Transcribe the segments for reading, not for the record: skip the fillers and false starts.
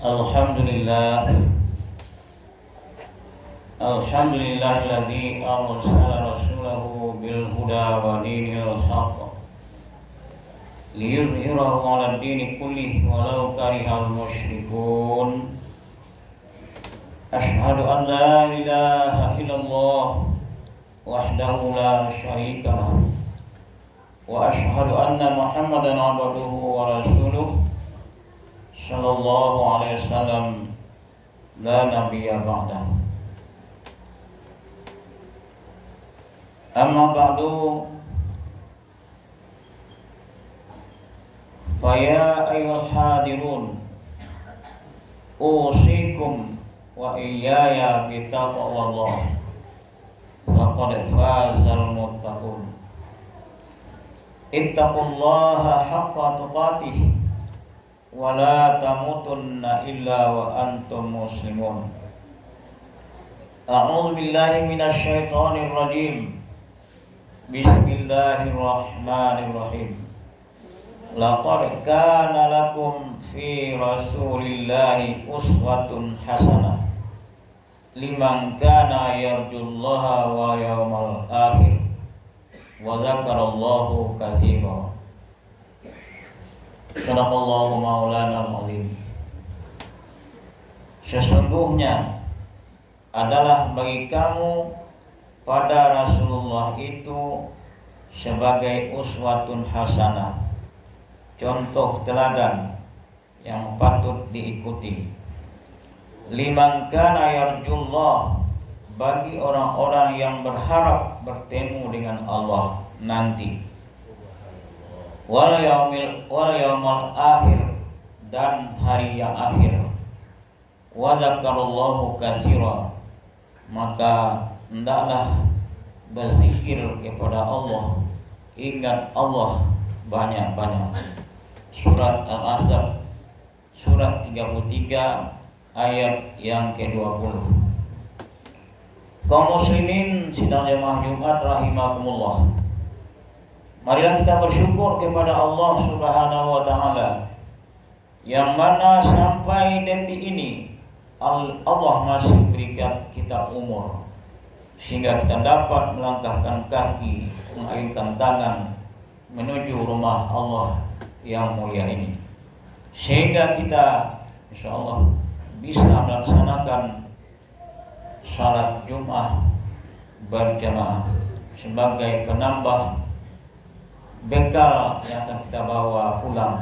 Alhamdulillah. Alhamdulillahilladzi arsala rasulahu bil huda wa dinil haqq liyudhhirahu 'alad dini kullih walau karihal musyrikun. Asyhadu an la ilaha illallah wahdahu la syarika lahu wa asyhadu anna Muhammadan 'abduhu wa rasuluh sallallahu alaihi wasallam la nabiyya ba'dah. Amma ba'du, fa ya ayyuhal hadirun usikum wa iyaya bi taqwallah faqad fazal muttaqun. Ittaqullaha haqqa tuqatih wa la tamutunna illa wa antum muslimun. A'udzu billahi minasy syaithanir rajim. Bismillahirrahmanirrahim. Laqad kana lakum fi rasulillahi uswatun hasanah liman kana yarjullaha wa yawmal akhir wa dzakarallahu katsiran. Sadaqallahu maulana al-azim. Sesungguhnya adalah bagi kamu pada Rasulullah itu sebagai uswatun hasanah, contoh teladan yang patut diikuti. Liman kana yarjullah, bagi orang-orang yang berharap bertemu dengan Allah nanti. Wal yaumal akhir, dan hari yang akhir. Wa dzakarallahu katsira, maka hendaklah berzikir kepada Allah, ingat Allah banyak-banyak. Surat Al-Ahzab surat 33 ayat yang ke-20. Kaum muslimin sidang jamaah Jumat rahimakumullah, marilah kita bersyukur kepada Allah Subhanahu wa taala yang mana sampai detik ini Allah masih berikan kita umur sehingga kita dapat melangkahkan kaki, mengayunkan tangan menuju rumah Allah yang mulia ini, sehingga kita insyaallah bisa melaksanakan salat Jumat berjamaah sebagai penambah bekal yang akan kita bawa pulang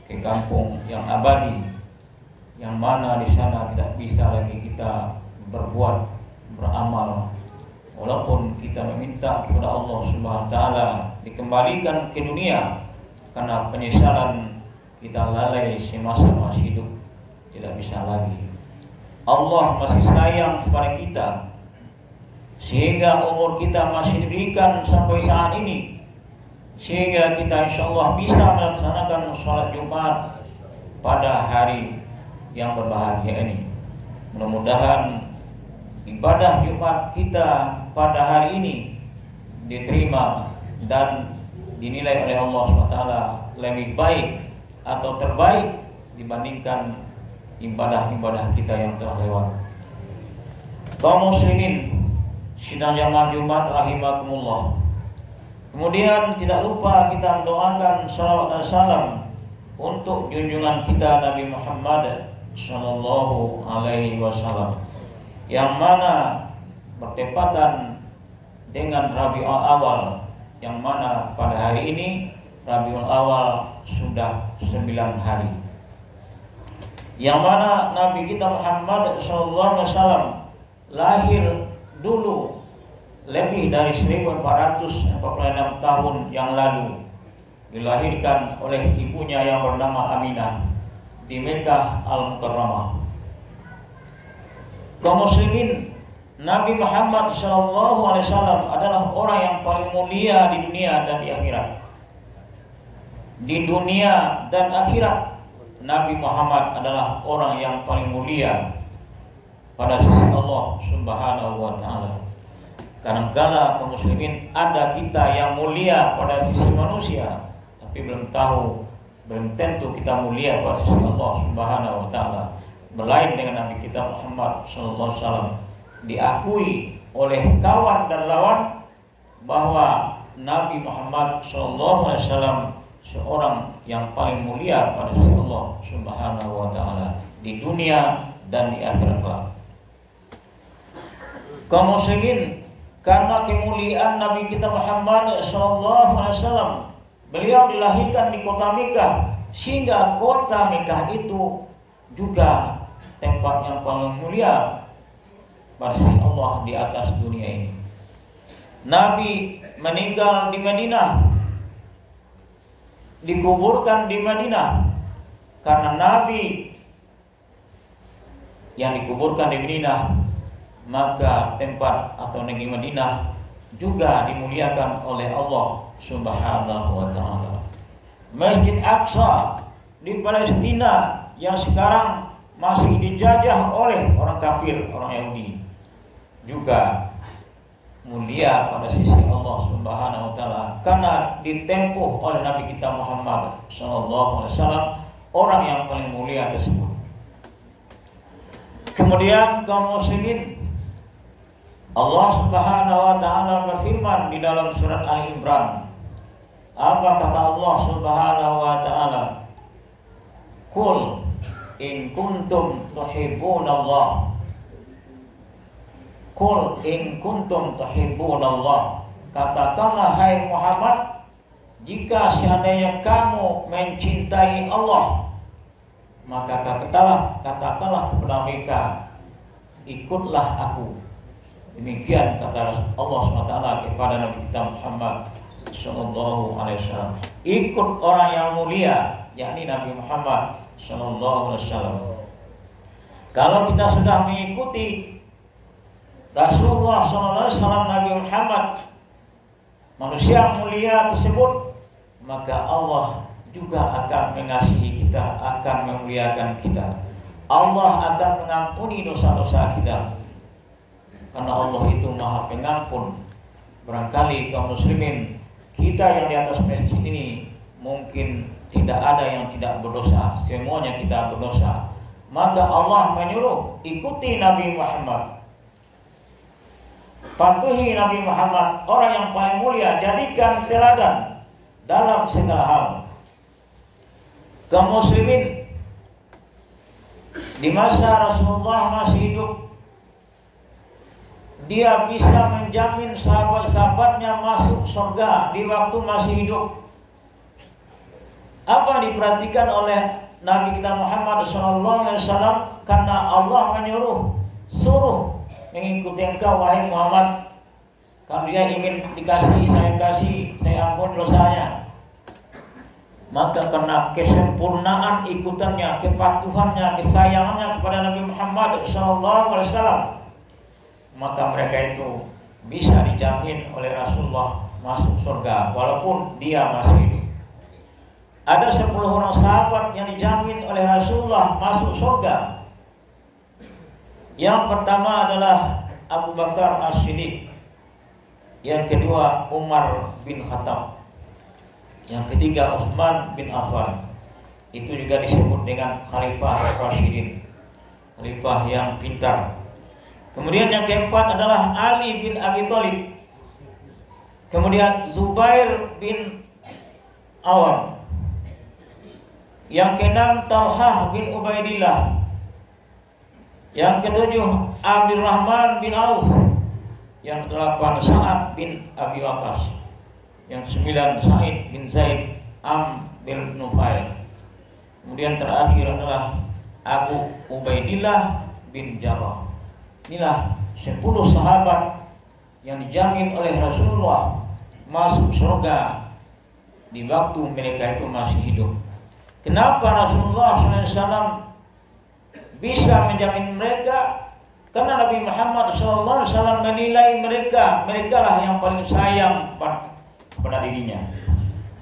ke kampung yang abadi, yang mana di sana tidak bisa lagi kita berbuat, beramal, walaupun kita meminta kepada Allah Subhanahu wa taala dikembalikan ke dunia karena penyesalan kita lalai semasa masih hidup, tidak bisa lagi. Allah masih sayang kepada kita sehingga umur kita masih diberikan sampai saat ini, sehingga kita insyaallah bisa melaksanakan sholat Jumat pada hari yang berbahagia ini. Mudah-mudahan ibadah Jumat kita pada hari ini diterima dan dinilai oleh Allah SWT lebih baik atau terbaik dibandingkan ibadah-ibadah kita yang telah lewat. Kaum muslimin sidang jamaah Jumat rahimakumullah, kemudian tidak lupa kita mendoakan salawat dan salam untuk junjungan kita Nabi Muhammad sallallahu alaihi wasallam, yang mana bertepatan dengan Rabiul Awal, yang mana pada hari ini Rabiul Awal sudah 9 hari, yang mana Nabi kita Muhammad sallallahu alaihi wasallam lahir dulu lebih dari 1446 tahun yang lalu, dilahirkan oleh ibunya yang bernama Aminah di Mekah Al-Mukarramah. Kaum muslimin, Nabi Muhammad SAW adalah orang yang paling mulia di dunia dan di akhirat. Di dunia dan akhirat, Nabi Muhammad adalah orang yang paling mulia pada sisi Allah Subhanahu wa taala. Kadang-kala kaum muslimin ada kita yang mulia pada sisi manusia, tapi belum tentu kita mulia pada sisi Allah Subhanahu wa taala. berlain dengan Nabi kita Muhammad sallallahu alaihi wasallam. Diakui oleh kawan dan lawan bahwa Nabi Muhammad sallallahu alaihi wasallam seorang yang paling mulia pada sisi Allah Subhanahu wa taala di dunia dan di akhirat. Kaum muslimin, karena kemuliaan Nabi kita Muhammad sallallahu alaihi wasallam, beliau dilahirkan di kota Mekah, sehingga kota Mekah itu juga tempat yang paling mulia pada sisi Allah di atas dunia ini. Nabi meninggal di Madinah, dikuburkan di Madinah, karena Nabi yang dikuburkan di Madinah, maka tempat atau negeri Madinah juga dimuliakan oleh Allah Subhanahu wa taala. Masjid Aqsa di Palestina yang sekarang masih dijajah oleh orang kafir, orang Yahudi, juga mulia pada sisi Allah Subhanahu wa taala karena ditempuh oleh Nabi kita Muhammad sallallahu alaihi wasallam, orang yang paling mulia tersebut. Kemudian kaum muslimin, Allah Subhanahu wa taala berfirman di dalam surat Ali Imran. Apa kata Allah Subhanahu wa taala? Qul in kuntum tuhibbunallah. Qul in kuntum tuhibbunallah. Katakanlah hai Muhammad, jika seandainya kamu mencintai Allah, maka katakanlah kepada mereka, ikutlah aku. Demikian kata Allah SWT kepada Nabi kita Muhammad sallallahu alaihi wasallam. Ikut orang yang mulia, yakni Nabi Muhammad sallallahu alaihi wasallam. Kalau kita sudah mengikuti Rasulullah sallallahu alaihi wasallam, Nabi Muhammad, manusia mulia tersebut, maka Allah juga akan mengasihi kita, akan memuliakan kita. Allah akan mengampuni dosa-dosa kita, karena Allah itu Maha Pengampun. Barangkali kaum muslimin kita yang di atas masjid ini mungkin tidak ada yang tidak berdosa, semuanya kita berdosa. Maka Allah menyuruh ikuti Nabi Muhammad, patuhi Nabi Muhammad, orang yang paling mulia, jadikan teladan dalam segala hal. Kaum muslimin, di masa Rasulullah masih hidup, dia bisa menjamin sahabat-sahabatnya masuk surga di waktu masih hidup. Apa diperhatikan oleh Nabi kita Muhammad SAW? Karena Allah suruh mengikuti engkau wahai Muhammad. Kalau dia ingin dikasih, saya ampun dosanya. Maka karena kesempurnaan ikutannya, kepatuhannya, kesayangannya kepada Nabi Muhammad SAW, maka mereka itu bisa dijamin oleh Rasulullah masuk surga walaupun dia masih hidup. Ada 10 orang sahabat yang dijamin oleh Rasulullah masuk surga. Yang pertama adalah Abu Bakar As-Siddiq, yang kedua Umar bin Khattab, yang ketiga Utsman bin Affan. Itu juga disebut dengan Khalifah Rasyidin, khalifah yang pintar. Kemudian yang keempat adalah Ali bin Abi Thalib, kemudian Zubair bin Awam, yang keenam Talhah bin Ubaidillah, yang ketujuh Abdurrahman bin Auf, yang kedelapan Sa'ad bin Abi Waqqas, yang sembilan Sa'id bin Zaid bin Nufail. Kemudian terakhir adalah Abu Ubaidillah bin Jarrah. Inilah 10 sahabat yang dijamin oleh Rasulullah masuk surga di waktu mereka itu masih hidup. Kenapa Rasulullah SAW bisa menjamin mereka? Karena Nabi Muhammad SAW menilai mereka lah yang paling sayang pada dirinya.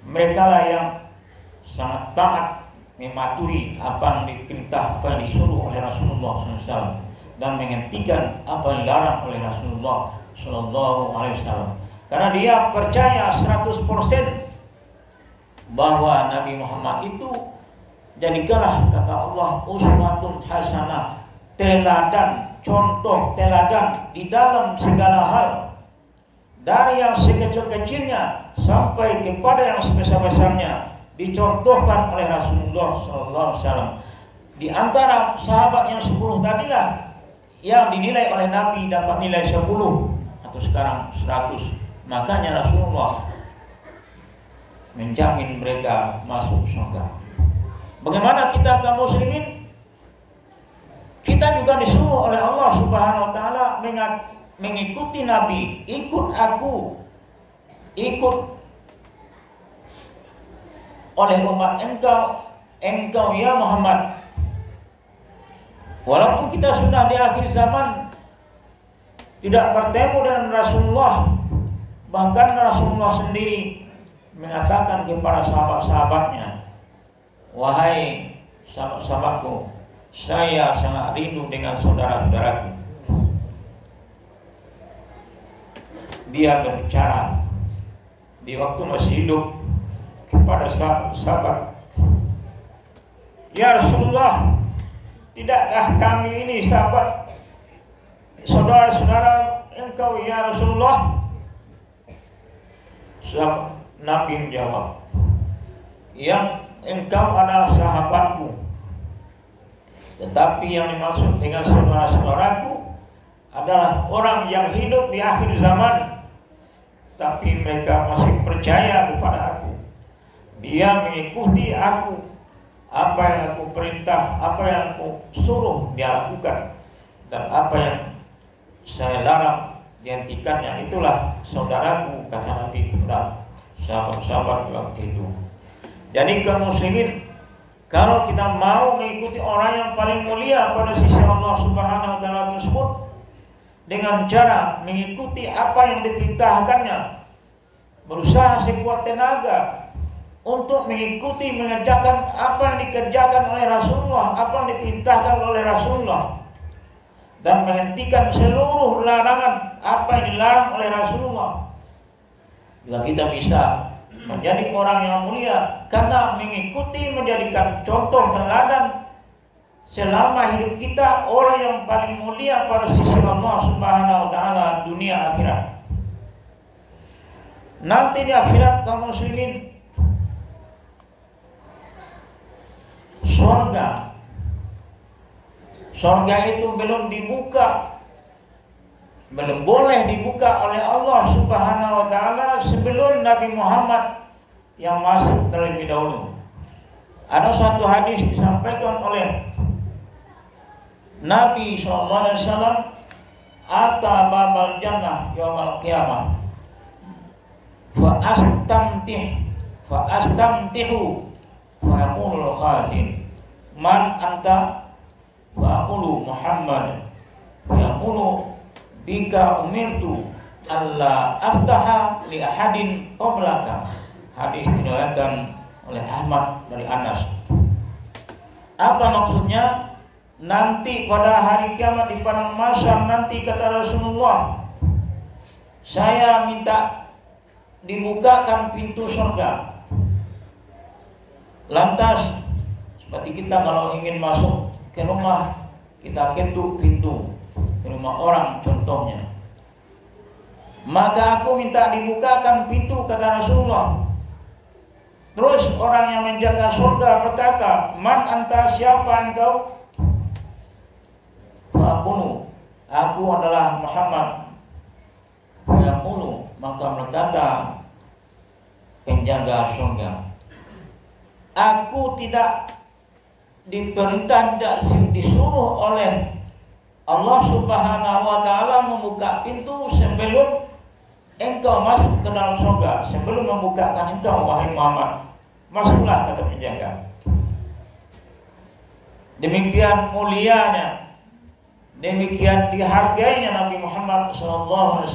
Mereka lah yang sangat taat mematuhi apa yang diperintah, apa yang disuruh oleh Rasulullah SAW, dan menghentikan apa yang dilarang oleh Rasulullah SAW. Karena dia percaya 100% bahwa Nabi Muhammad itu Jadikanlah, kata Allah, uswatun hasanah, teladan, contoh teladan di dalam segala hal, dari yang sekecil-kecilnya sampai kepada yang sebesar-besarnya, dicontohkan oleh Rasulullah SAW. Di antara sahabat yang 10 tadilah yang dinilai oleh Nabi dapat nilai 10 atau sekarang 100. Makanya Rasulullah menjamin mereka masuk surga. Bagaimana kita kaum muslimin? Kita juga disuruh oleh Allah Subhanahu wa taala mengikuti Nabi. Ikut aku, ikut oleh umat engkau ya Muhammad. Walaupun kita sudah di akhir zaman tidak bertemu dengan Rasulullah, bahkan Rasulullah sendiri mengatakan kepada sahabat-sahabatnya, wahai sahabat-sahabatku, saya sangat rindu dengan saudara-saudaraku. Dia berbicara di waktu masih hidup kepada sahabat, ya Rasulullah, tidakkah kami ini sahabat saudara-saudara engkau ya Rasulullah? Nabi menjawab, yang engkau adalah sahabatku, tetapi yang dimaksud dengan saudara-saudaraku adalah orang yang hidup di akhir zaman, tapi mereka masih percaya kepada aku. Dia mengikuti aku, apa yang aku perintah, apa yang aku suruh dia lakukan, dan apa yang saya larang dihentikannya. Itulah saudaraku, kata Nabi kepada sahabat-sahabat waktu itu. Jadi kaum muslimin, kalau kita mau mengikuti orang yang paling mulia pada sisi Allah Subhanahu wa taala tersebut dengan cara mengikuti apa yang diperintahkannya, berusaha sekuat tenaga untuk mengikuti, mengerjakan apa yang dikerjakan oleh Rasulullah, apa yang diperintahkan oleh Rasulullah, dan menghentikan seluruh larangan apa yang dilarang oleh Rasulullah. Juga kita bisa menjadi orang yang mulia karena mengikuti, menjadikan contoh teladan selama hidup kita orang yang paling mulia pada sisi Allah Subhanahu wa taala dunia akhirat. Nanti di akhirat kaum muslimin, surga itu belum dibuka, belum boleh dibuka oleh Allah Subhanahu wa taala sebelum Nabi Muhammad yang masuk terlebih dahulu. Ada suatu hadis disampaikan oleh Nabi SAW, ata babal jannah yaumal qiyamah fa astamtihu fa yaqulul khazin man anta fa aqulu Muhammad fa yaqulu bika umirtu alla aftaha li ahadin qablaka. Hadis diriwayatkan oleh Ahmad dari Anas. Apa maksudnya? Nanti pada hari kiamat di padang mahsyar nanti, kata Rasulullah, saya minta dibukakan pintu surga. Lantas seperti kita kalau ingin masuk ke rumah, kita ketuk pintu ke rumah orang contohnya. Maka aku minta dibukakan pintu, kata Rasulullah. Terus orang yang menjaga surga berkata, man anta, siapa engkau? Fa'aqulu, aku adalah Muhammad. Fa'aqulu, maka berkata penjaga surga, aku tidak diperintah, tidak disuruh oleh Allah Subhanahu wa taala membuka pintu sebelum engkau masuk ke dalam surga, sebelum membukakan engkau, wahai Muhammad. Masuklah, kata penjaga. Demikian mulianya, demikian dihargainya Nabi Muhammad SAW.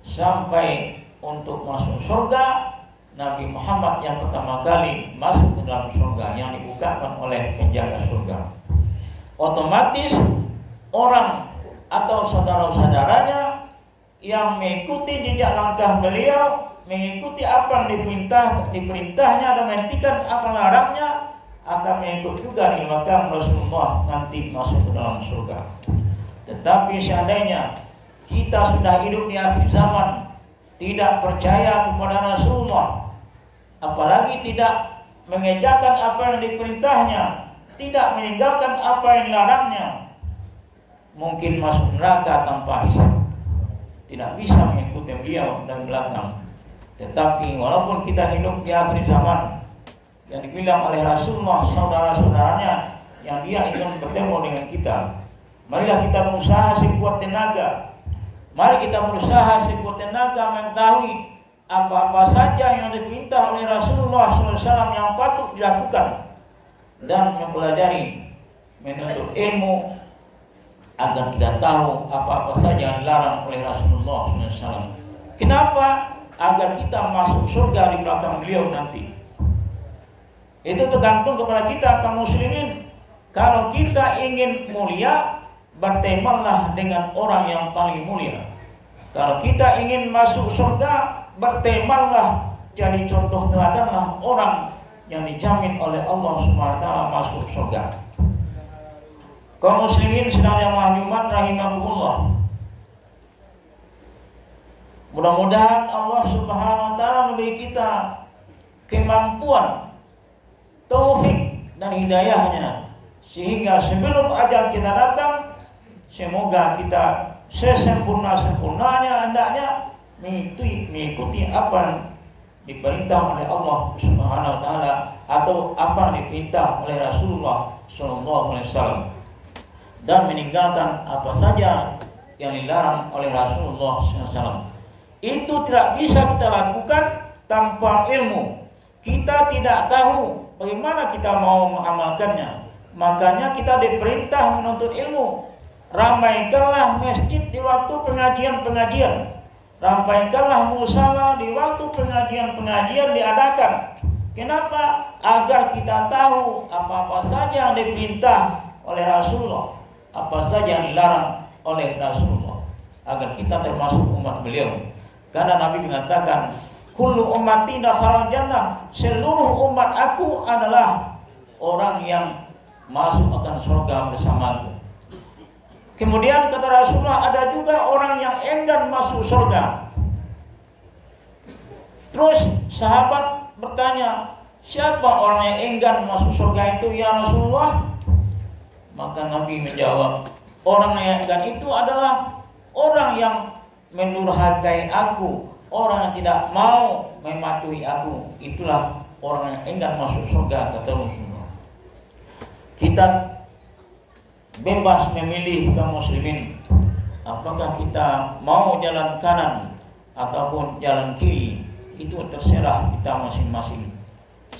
Sampai untuk masuk surga, Nabi Muhammad yang pertama kali masuk ke dalam surga, yang dibukakan oleh penjaga surga. Otomatis orang atau saudara-saudaranya yang mengikuti jejak langkah beliau, mengikuti apa yang diperintahnya dan menghentikan apa larangnya, akan mengikut juga di belakang Rasulullah nanti masuk ke dalam surga. Tetapi seandainya kita sudah hidup di akhir zaman, tidak percaya kepada Rasulullah, apalagi tidak mengerjakan apa yang diperintahnya, tidak meninggalkan apa yang dilarangnya, mungkin masuk neraka tanpa hisab. Tidak bisa mengikuti beliau dari belakang. Tetapi walaupun kita hidup di akhir zaman, yang dibilang oleh Rasulullah saudara-saudaranya yang dia ingin bertemu dengan kita, marilah kita berusaha sekuat tenaga. Mari kita berusaha sekuat tenaga mengetahui apa-apa saja yang diperintah oleh Rasulullah SAW yang patut dilakukan, dan mempelajari, menuntut ilmu agar kita tahu apa-apa saja yang dilarang oleh Rasulullah SAW. Kenapa? Agar kita masuk surga di belakang beliau nanti. Itu tergantung kepada kita kaum muslimin. Kalau kita ingin mulia, bertemanlah dengan orang yang paling mulia. Kalau kita ingin masuk surga, bertemanlah, jadi contoh teladanlah orang yang dijamin oleh Allah Subhanahu wa taala masuk surga. Kaum muslimin sedang jamaah Jumat rahimakumullah. Mudah-mudahan Allah Subhanahu wa taala memberi kita kemampuan, taufik dan hidayahnya, sehingga sebelum ajal kita datang, semoga kita sesempurna-sempurnanya hendaknya mengikuti apa yang diperintah oleh Allah Subhanahu wa taala atau apa yang diperintah oleh Rasulullah sallallahu alaihi wasallam, dan meninggalkan apa saja yang dilarang oleh Rasulullah SAW. Itu tidak bisa kita lakukan tanpa ilmu. Kita tidak tahu bagaimana kita mau mengamalkannya. Makanya kita diperintah menuntut ilmu. Ramaikanlah masjid di waktu pengajian-pengajian. Ramaikanlah musala di waktu pengajian-pengajian diadakan. Kenapa? Agar kita tahu apa-apa saja yang diperintah oleh Rasulullah, apa saja yang dilarang oleh Rasulullah, agar kita termasuk umat beliau. Karena Nabi mengatakan, kullu ummati dakhalal jannah, seluruh umat aku adalah orang yang masuk akan surga bersamaku. Kemudian kata Rasulullah, ada juga orang yang enggan masuk surga. Terus sahabat bertanya, siapa orang yang enggan masuk surga itu ya Rasulullah? Maka Nabi menjawab, orang yang enggan itu adalah orang yang mendurhakai aku, orang yang tidak mau mematuhi aku. Itulah orang yang enggan masuk surga, kata Rasulullah. Kita bebas memilih kaum muslimin, apakah kita mau jalan kanan ataupun jalan kiri, itu terserah kita masing-masing.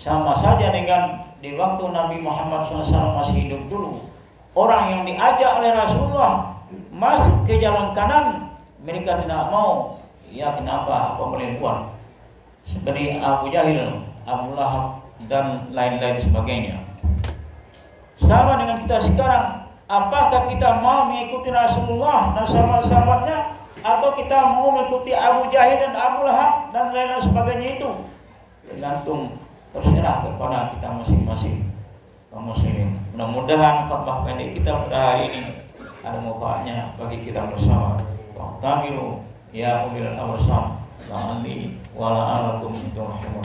Sama saja dengan di waktu Nabi Muhammad SAW masih hidup dulu, orang yang diajak oleh Rasulullah masuk ke jalan kanan, mereka tidak mau. Ya kenapa? Apa boleh buat? Seperti Abu Jahil, Abu Lahab dan lain-lain sebagainya. Sama dengan kita sekarang, apakah kita mau mengikuti Rasulullah dan sahabat-sahabatnya, atau kita mau mengikuti Abu Jahil dan Abu Lahab dan lain-lain sebagainya? Itu tergantung, terserah kepada kita masing-masing kaum muslimin. Mudah-mudahan khutbah pendek kita pada hari ini ada manfaatnya bagi kita bersama. Ta'amiru ya ulil absar la'alli wa la'alakum turhamun.